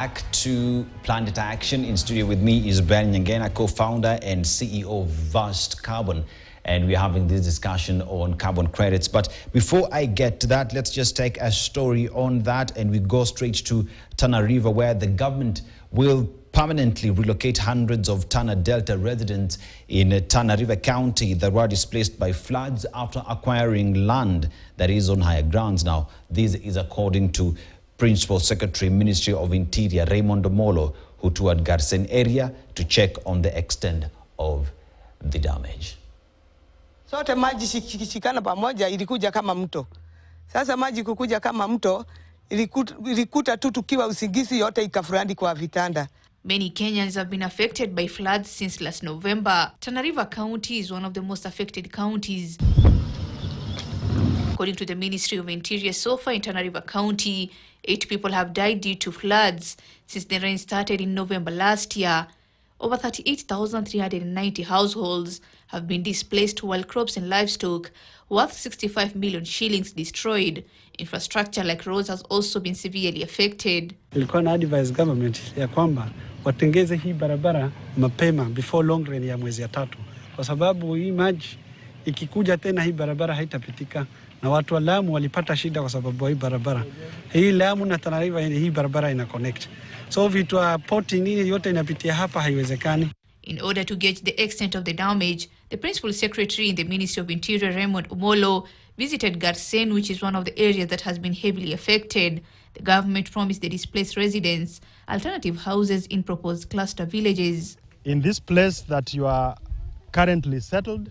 Back to Planet Action. In studio with me is Ben Nyangena, co-founder and CEO of Vast Carbon. And we're having this discussion on carbon credits. But before I get to that, let's just take a story on that. And we go straight to Tana River, where the government will permanently relocate hundreds of Tana Delta residents in Tana River County that were displaced by floods after acquiring land that is on higher grounds. Now, this is according to Principal Secretary, Ministry of Interior, Raymond Omolo, who toured Garsen area to check on the extent of the damage. Sote maji shikishikana pamoja ilikuja kama mto. Sasa maji kukuja kama mto ilikuta tu tukiwa usingizi yote ikafurandi kwa vitanda. Many Kenyans have been affected by floods since last November. Tana River County is one of the most affected counties. According to the Ministry of Interior, so far in Tana River County, 8 people have died due to floods since the rain started in November last year. Over 38,390 households have been displaced, while crops and livestock worth 65 million shillings destroyed. Infrastructure like roads has also been severely affected. Ilikuwa na advise government ya kwamba watengeze hii barabara mapema before long rain ya mwezi ya 3, kwa sababu hii maji ikikuja tena hii barabara haitapitika, na watu wa Lamu walipata shida kwa sababu hii barabara. Hii Lamu na Tana River hii barabara ina connect. So vitu porting nini yote inapitia hapa haiwezekani. In order to gauge the extent of the damage, the Principal Secretary in the Ministry of Interior, Raymond Omolo, visited Garsen, which is one of the areas that has been heavily affected. The government promised the displaced residents alternative houses in proposed cluster villages. In this place that you are currently settled,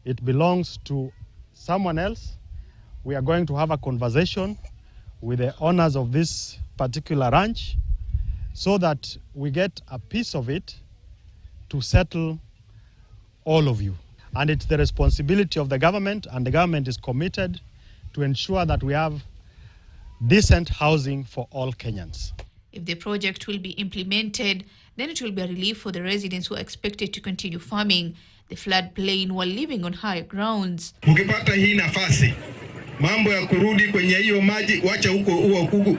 it belongs to someone else. We are going to have a conversation with the owners of this particular ranch so that we get a piece of it to settle all of you. And it's the responsibility of the government, and the government is committed to ensure that we have decent housing for all Kenyans. If the project will be implemented, then it will be a relief for the residents who are expected to continue farming the floodplain while living on higher grounds. Mkipata hii nafasi, mambo ya kurudi kwenye hiyo maji, wacha huko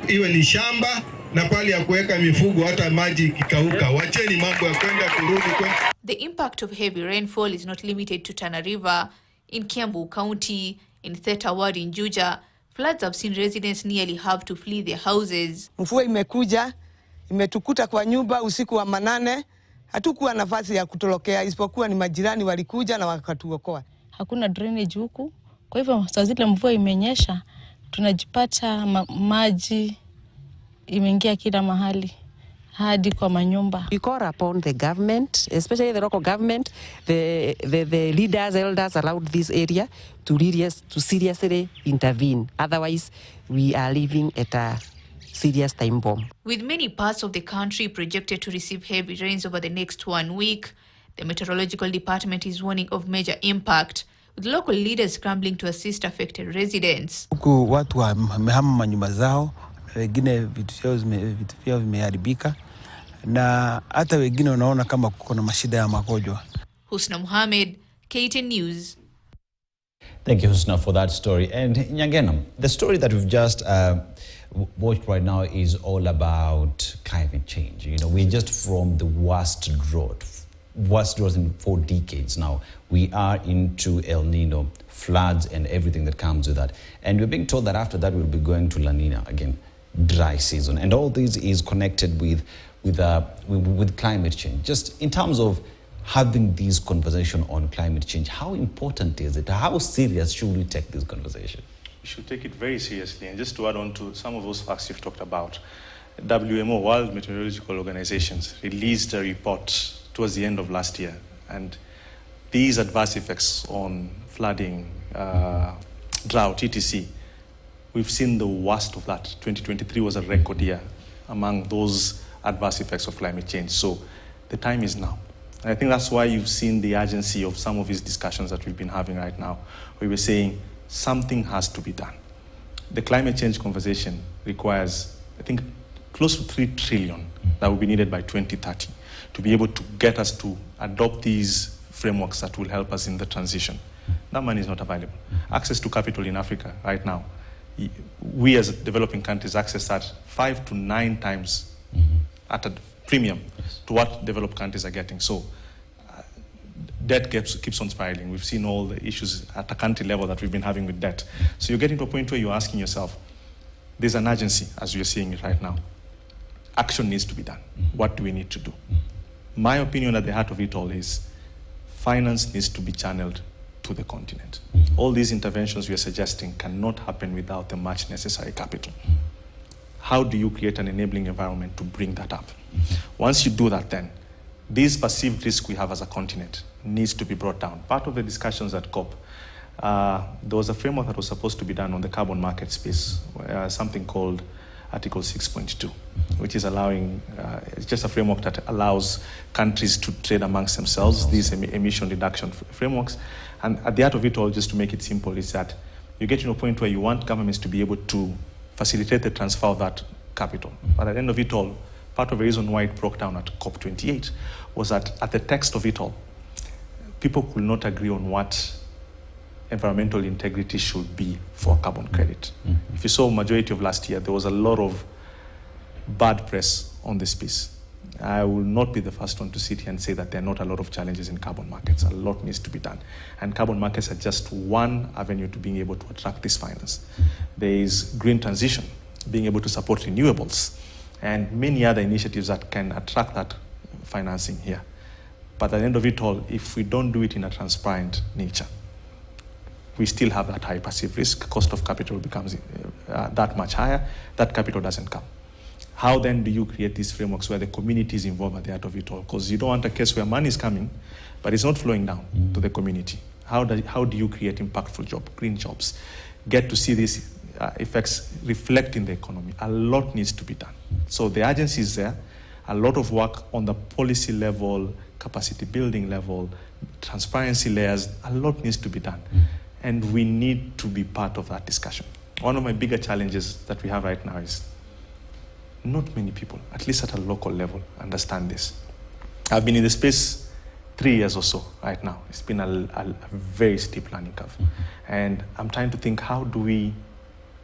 iwe ni shamba na pale ya kuweka mifugo, hata maji kikauka, wacheni mambo ya kwenda kurudi kwa. The impact of heavy rainfall is not limited to Tana River. In Kiambu County, in Theta Ward in Juja, floods have seen residents nearly have to flee their houses. Mvua imekuja, imetukuta kwa nyumba usiku wa manane. Hatukuwa nafasi ya kutolokea, isipokuwa ni majirani walikuja na wakatuokoa. Hakuna drainage huku. Kwa hivyo saa zile mvua imenyesha, tunajipata maji imeingia kila mahali hadi kwa manyumba. We call upon the government, especially the local government, the leaders, elders around this area to seriously intervene. Otherwise, we are living at a serious time bomb. With many parts of the country projected to receive heavy rains over the next 1 week, the Meteorological Department is warning of major impact, with local leaders scrambling to assist affected residents. Huku watu wamehama manyumba zao, wengine vitu vyao vimeharibika, na hata wengine wanaona kama kuna mashida ya magonjwa. Husna Mohamed, KTN News. Thank you, Husna, for that story. And Nyangena, the story that we've just watched right now is all about climate change. You know, we're just from the worst drought in 4 decades now. We are into El Nino, floods and everything that comes with that. And we're being told that after that we'll be going to La Nina again, dry season. And all this is connected with climate change. Just in terms of having this conversation on climate change, how important is it? How serious should we take this conversation? We should take it very seriously. And just to add on to some of those facts you've talked about, WMO, World Meteorological Organizations, released a report towards the end of last year. And these adverse effects on flooding, drought, etc., we've seen the worst of that. 2023 was a record year among those adverse effects of climate change. So the time is now. And I think that's why you've seen the urgency of some of these discussions that we've been having right now, where we're saying something has to be done. The climate change conversation requires, I think, close to 3 trillion that will be needed by 2030 to be able to get us to adopt these frameworks that will help us in the transition. That money is not available. Access to capital in Africa right now we as developing countries access that 5 to 9 times at a premium to what developed countries are getting. So debt keeps on spiraling. We've seen all the issues at a country level that we've been having with debt. So you're getting to a point where you're asking yourself, there's an urgency as you're seeing it right now. Action needs to be done. What do we need to do? My opinion at the heart of it all is finance needs to be channeled to the continent. All these interventions we are suggesting cannot happen without the much necessary capital. How do you create an enabling environment to bring that up? Once you do that, then this perceived risk we have as a continent needs to be brought down. Part of the discussions at COP, there was a framework that was supposed to be done on the carbon market space, something called Article 6.2, which is allowing, it's just a framework that allows countries to trade amongst themselves, these emission reduction frameworks. And at the heart of it all, just to make it simple, is that you get to a point where you want governments to be able to facilitate the transfer of that capital. But at the end of it all, part of the reason why it broke down at COP28 was that at the text of it all, people could not agree on what environmental integrity should be for carbon credit. If you saw majority of last year, there was a lot of bad press on this piece. I will not be the first one to sit here and say that there are not a lot of challenges in carbon markets. A lot needs to be done. And carbon markets are just one avenue to being able to attract this finance. There is green transition, being able to support renewables, and many other initiatives that can attract that financing here. But at the end of it all, if we don't do it in a transparent nature, we still have that high perceived risk. Cost of capital becomes that much higher. That capital doesn't come. How then do you create these frameworks where the community is involved at the heart of it all? Because you don't want a case where money is coming, but it's not flowing down to the community. How do you create impactful jobs, green jobs? Get to see these effects reflect in the economy. A lot needs to be done. So the agency is there. A lot of work on the policy level, capacity building level, transparency layers, a lot needs to be done. And we need to be part of that discussion. One of my bigger challenges that we have right now is not many people, at least at a local level, understand this. I've been in the space 3 years or so right now. It's been a very steep learning curve. And I'm trying to think, how do we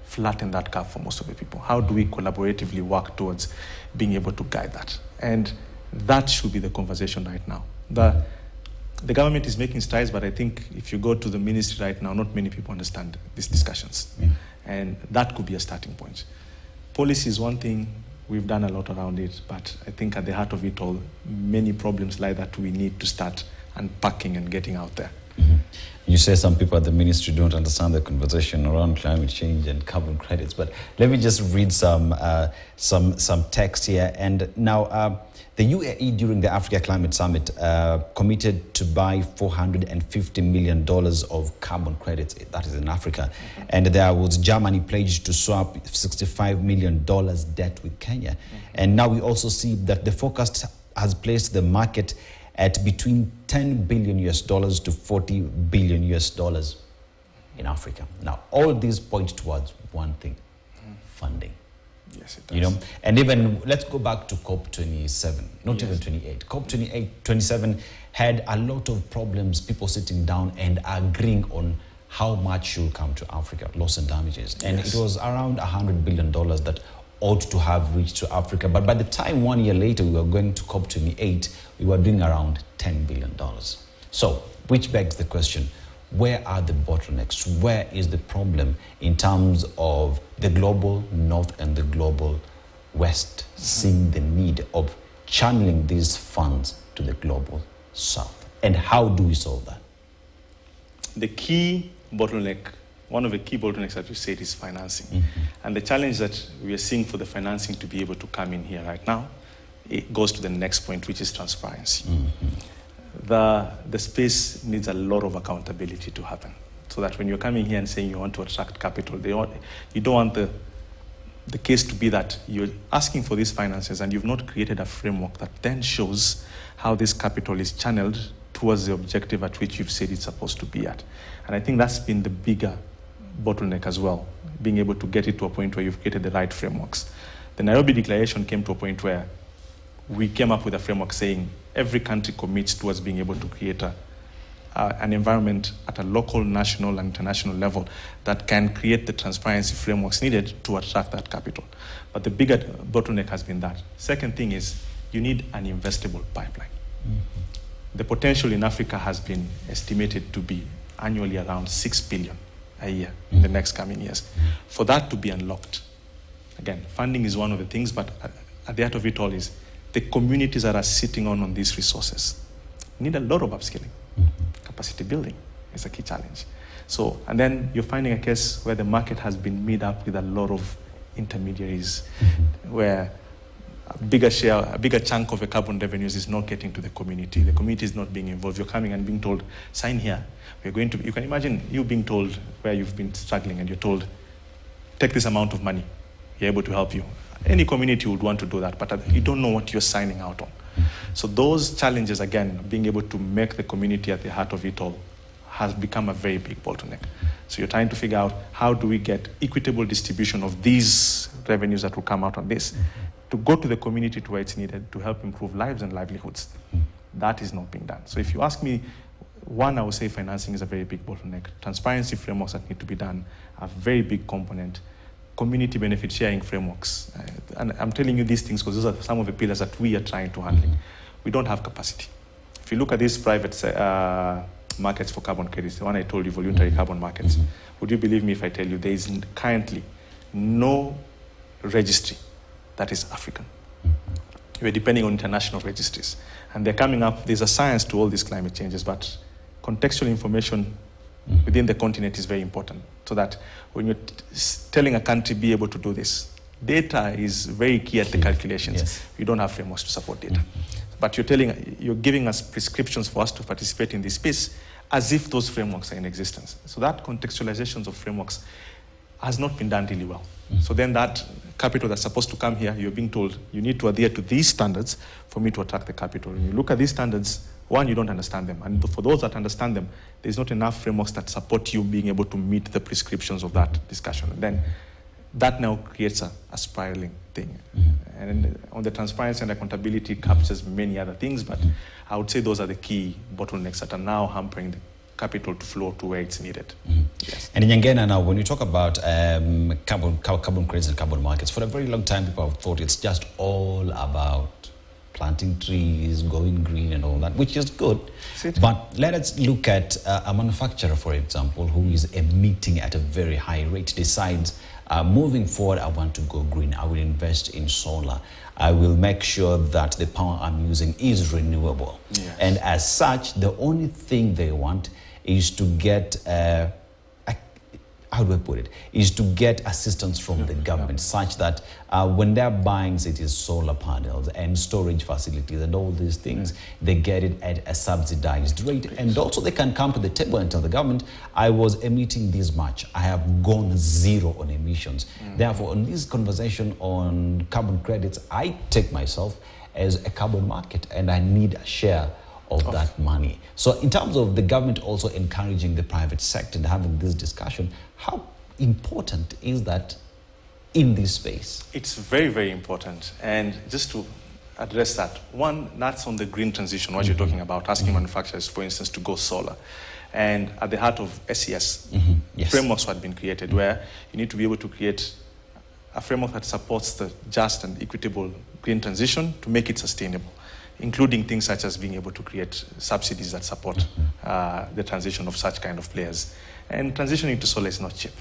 flatten that curve for most of the people? How do we collaboratively work towards being able to guide that? And that should be the conversation right now. The government is making strides, but I think if you go to the ministry right now, not many people understand these discussions. And that could be a starting point. Policy is one thing, we've done a lot around it, but I think at the heart of it all, many problems like that we need to start unpacking and getting out there. You say some people at the ministry don't understand the conversation around climate change and carbon credits, but let me just read some text here. And now, the UAE during the Africa Climate Summit committed to buy $450 million of carbon credits, that is in Africa. And there was Germany pledged to swap $65 million debt with Kenya. And now we also see that the forecast has placed the market at between $10 billion US to $40 billion US in Africa. Now, all these point towards one thing, funding. Yes, it does. You know, and even let's go back to COP27, not even 28. COP27 had a lot of problems, people sitting down and agreeing on how much should come to Africa, loss and damages. And it was around $100 billion that ought to have reached to Africa. But by the time 1 year later we were going to COP28, we were doing around $10 billion. So, which begs the question, where are the bottlenecks? Where is the problem in terms of the global north and the global west seeing the need of channeling these funds to the global south? And how do we solve that? The key bottleneck, one of the key bottlenecks that you said is financing. And the challenge that we are seeing for the financing to be able to come in here right now, it goes to the next point, which is transparency. The space needs a lot of accountability to happen, so that when you're coming here and saying you want to attract capital, you don't want the case to be that you're asking for these finances and you've not created a framework that then shows how this capital is channeled towards the objective at which you've said it's supposed to be at. And I think that's been the bigger bottleneck as well, being able to get it to a point where you've created the right frameworks. The Nairobi Declaration came to a point where we came up with a framework saying every country commits towards being able to create a an environment at a local, national, and international level that can create the transparency frameworks needed to attract that capital. But the bigger bottleneck has been that. Second thing is you need an investable pipeline. The potential in Africa has been estimated to be annually around 6 billion a year in the next coming years. For that to be unlocked, again, funding is one of the things, but at the heart of it all is the communities that are sitting on these resources need a lot of upskilling. Capacity building is a key challenge. So, and then you're finding a case where the market has been made up with a lot of intermediaries, where a bigger chunk of the carbon revenues is not getting to the community. The community is not being involved. You're coming and being told, sign here. We're going to, you can imagine you being told where you've been struggling and you're told, take this amount of money. You're able to help you. Any community would want to do that, but you don't know what you're signing out on. So those challenges, again, being able to make the community at the heart of it all has become a very big bottleneck. So you're trying to figure out how do we get equitable distribution of these revenues that will come out on this to go to the community to where it's needed to help improve lives and livelihoods. That is not being done. So if you ask me, one, I would say financing is a very big bottleneck. Transparency frameworks that need to be done are a very big component. Community benefit sharing frameworks. And I'm telling you these things because those are some of the pillars that we are trying to handle. We don't have capacity. If you look at these private markets for carbon credits, the one I told you, voluntary carbon markets, would you believe me if I tell you there is currently no registry that is African? We're depending on international registries. And they're coming up, there's a science to all these climate changes, but contextual information within the continent is very important, so that when you're telling a country be able to do this, data is very key at the calculations. Yes. You don't have frameworks to support data. But you're giving us prescriptions for us to participate in this space as if those frameworks are in existence. So that contextualization of frameworks has not been done really well. So then that capital that's supposed to come here, you're being told you need to adhere to these standards for me to attract the capital. When you look at these standards, one, you don't understand them. And for those that understand them, there's not enough frameworks that support you being able to meet the prescriptions of that discussion. And then that now creates a spiraling thing. And on the transparency and accountability captures many other things, but I would say those are the key bottlenecks that are now hampering the capital to flow to where it's needed. Yes. And in Yangena now, when you talk about carbon credits and carbon markets, for a very long time people have thought it's just all about planting trees, going green and all that, which is good. But let us look at a manufacturer, for example, who is emitting at a very high rate, decides, moving forward, I want to go green. I will invest in solar. I will make sure that the power I'm using is renewable. Yes. And as such, the only thing they want is to get, how do I put it, is to get assistance from the government, such that when they're buying, it is solar panels and storage facilities and all these things, they get it at a subsidized rate. And also they can come to the table and tell the government, I was emitting this much, I have gone zero on emissions. Therefore, on this conversation on carbon credits, I take myself as a carbon market and I need a share of that money. So in terms of the government also encouraging the private sector and having this discussion, how important is that in this space? It's very, very important. And just to address that, one, that's on the green transition, what you're talking about, asking manufacturers, for instance, to go solar. And at the heart of SES, frameworks had been created where you need to be able to create a framework that supports the just and equitable green transition to make it sustainable, including things such as being able to create subsidies that support the transition of such kind of players. And transitioning to solar is not cheap,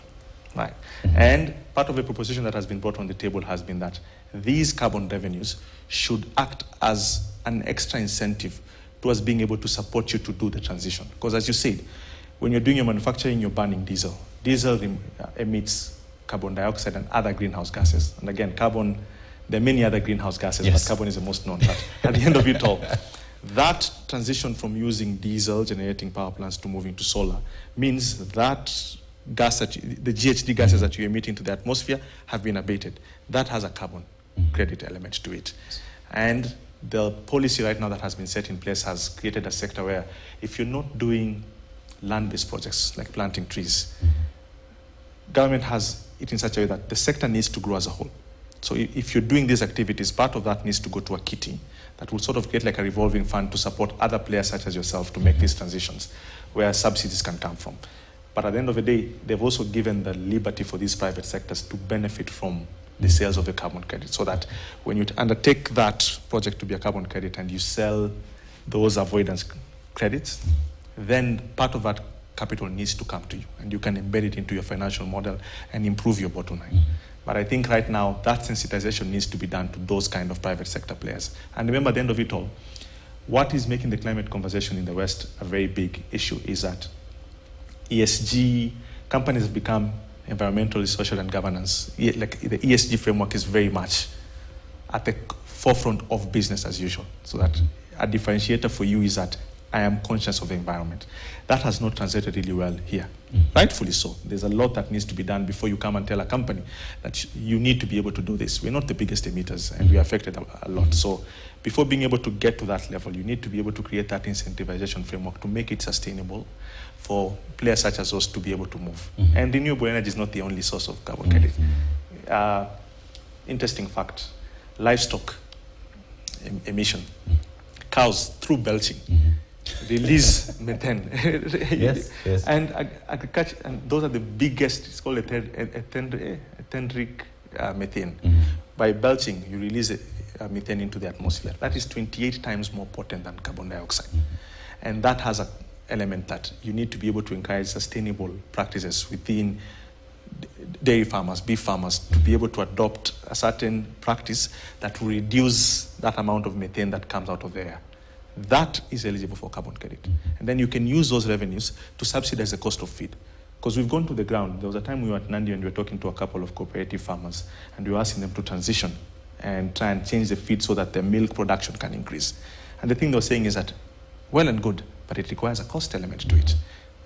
right? And part of the proposition that has been brought on the table has been that these carbon revenues should act as an extra incentive towards being able to support you to do the transition. Because as you said, when you're doing your manufacturing, you're burning diesel. Diesel emits carbon dioxide and other greenhouse gases. And again, carbon, there are many other greenhouse gases, but carbon is the most known. But at the end of it all, that transition from using diesel generating power plants to moving to solar means that gas, the GHG gases that you emit into the atmosphere have been abated. That has a carbon credit element to it. And the policy right now that has been set in place has created a sector where if you're not doing land-based projects like planting trees, government has it in such a way that the sector needs to grow as a whole. So if you're doing these activities, part of that needs to go to a kitty that will sort of get like a revolving fund to support other players such as yourself to make these transitions where subsidies can come from. But at the end of the day, they've also given the liberty for these private sectors to benefit from the sales of the carbon credit, so that when you undertake that project to be a carbon credit and you sell those avoidance credits, then part of that capital needs to come to you and you can embed it into your financial model and improve your bottom line. But I think right now that sensitization needs to be done to those kind of private sector players. And remember, at the end of it all, what is making the climate conversation in the West a very big issue is that ESG companies have become environmental, social, and governance. Like the ESG framework is very much at the forefront of business as usual. So that a differentiator for you is that I am conscious of the environment. That has not translated really well here. Rightfully so. There's a lot that needs to be done before you come and tell a company that you need to be able to do this. We're not the biggest emitters and we are affected a lot. So before being able to get to that level, you need to be able to create that incentivization framework to make it sustainable for players such as us to be able to move. And renewable energy is not the only source of carbon credit. Interesting fact, livestock emission, cows through belching, release methane. Yes. And agriculture, and those are the biggest, it's called tendric methane. By belching, you release methane into the atmosphere. That is 28 times more potent than carbon dioxide. And that has an element that you need to be able to encourage sustainable practices within dairy farmers, beef farmers, to be able to adopt a certain practice that will reduce that amount of methane that comes out of the air. That is eligible for carbon credit. And then you can use those revenues to subsidize the cost of feed. Because we've gone to the ground. There was a time we were at Nandi and we were talking to a couple of cooperative farmers and we were asking them to transition and try and change the feed so that the milk production can increase. And the thing they were saying is that, well and good, but it requires a cost element to it.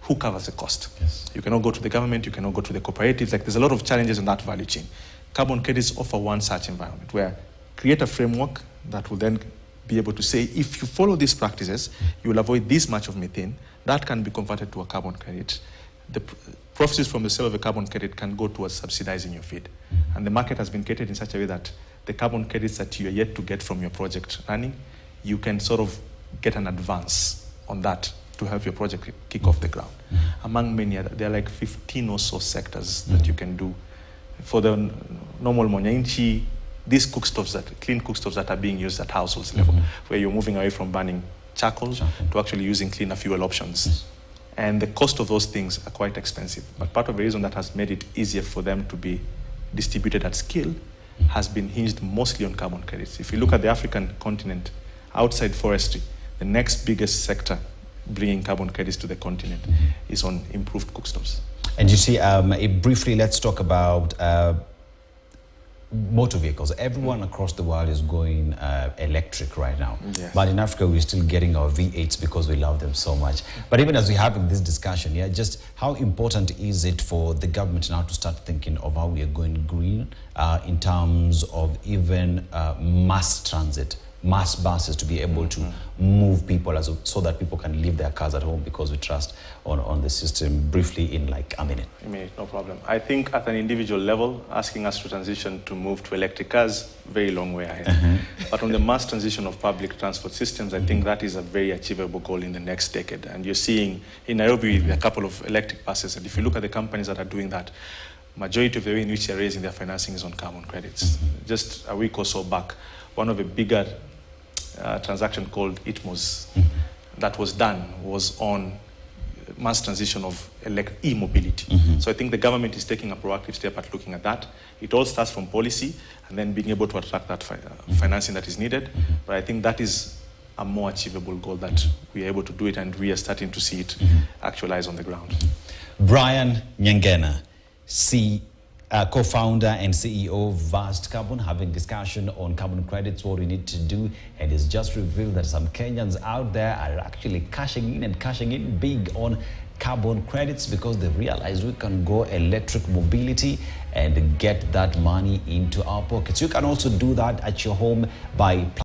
Who covers the cost? Yes. You cannot go to the government, you cannot go to the cooperatives. Like, there's a lot of challenges in that value chain. Carbon credits offer one such environment where create a framework that will then be able to say, if you follow these practices, you will avoid this much of methane. That can be converted to a carbon credit. The profits from the sale of a carbon credit can go towards subsidizing your feed. And the market has been created in such a way that the carbon credits that you are yet to get from your project running, you can sort of get an advance on that to help your project kick off the ground. Among many other, there are like 15 or so sectors that you can do. For the normal Monyanchi, these cookstoves, clean cookstoves that are being used at households level, where you're moving away from burning charcoal to actually using cleaner fuel options. And the cost of those things are quite expensive. But part of the reason that has made it easier for them to be distributed at scale has been hinged mostly on carbon credits. If you look at the African continent, outside forestry, the next biggest sector bringing carbon credits to the continent is on improved cookstoves. And you see, briefly, let's talk about motor vehicles. Everyone across the world is going electric right now. Yes. But in Africa, we're still getting our V8s because we love them so much. But even as we're having this discussion, just how important is it for the government now to start thinking of how we are going green in terms of even mass transit, mass buses, to be able to move people so that people can leave their cars at home because we trust on the system? Briefly, in like a minute. No problem. I think at an individual level, asking us to transition to move to electric cars, very long way ahead. But on the mass transition of public transport systems, I think that is a very achievable goal in the next decade. And you're seeing in Nairobi a couple of electric buses. And if you look at the companies that are doing that, majority of the way in which they're raising their financing is on carbon credits. Just a week or so back, one of the bigger transaction called ITMOS that was done was on mass transition of e-mobility. So I think the government is taking a proactive step at looking at that. It all starts from policy and then being able to attract that financing that is needed. But I think that is a more achievable goal, that we are able to do it and we are starting to see it actualize on the ground. Brian Nyangena, co-founder and CEO of Vast Carbon, having discussion on carbon credits, what we need to do, and it's just revealed that some Kenyans out there are actually cashing in big on carbon credits because they realize we can go electric mobility and get that money into our pockets. You can also do that at your home by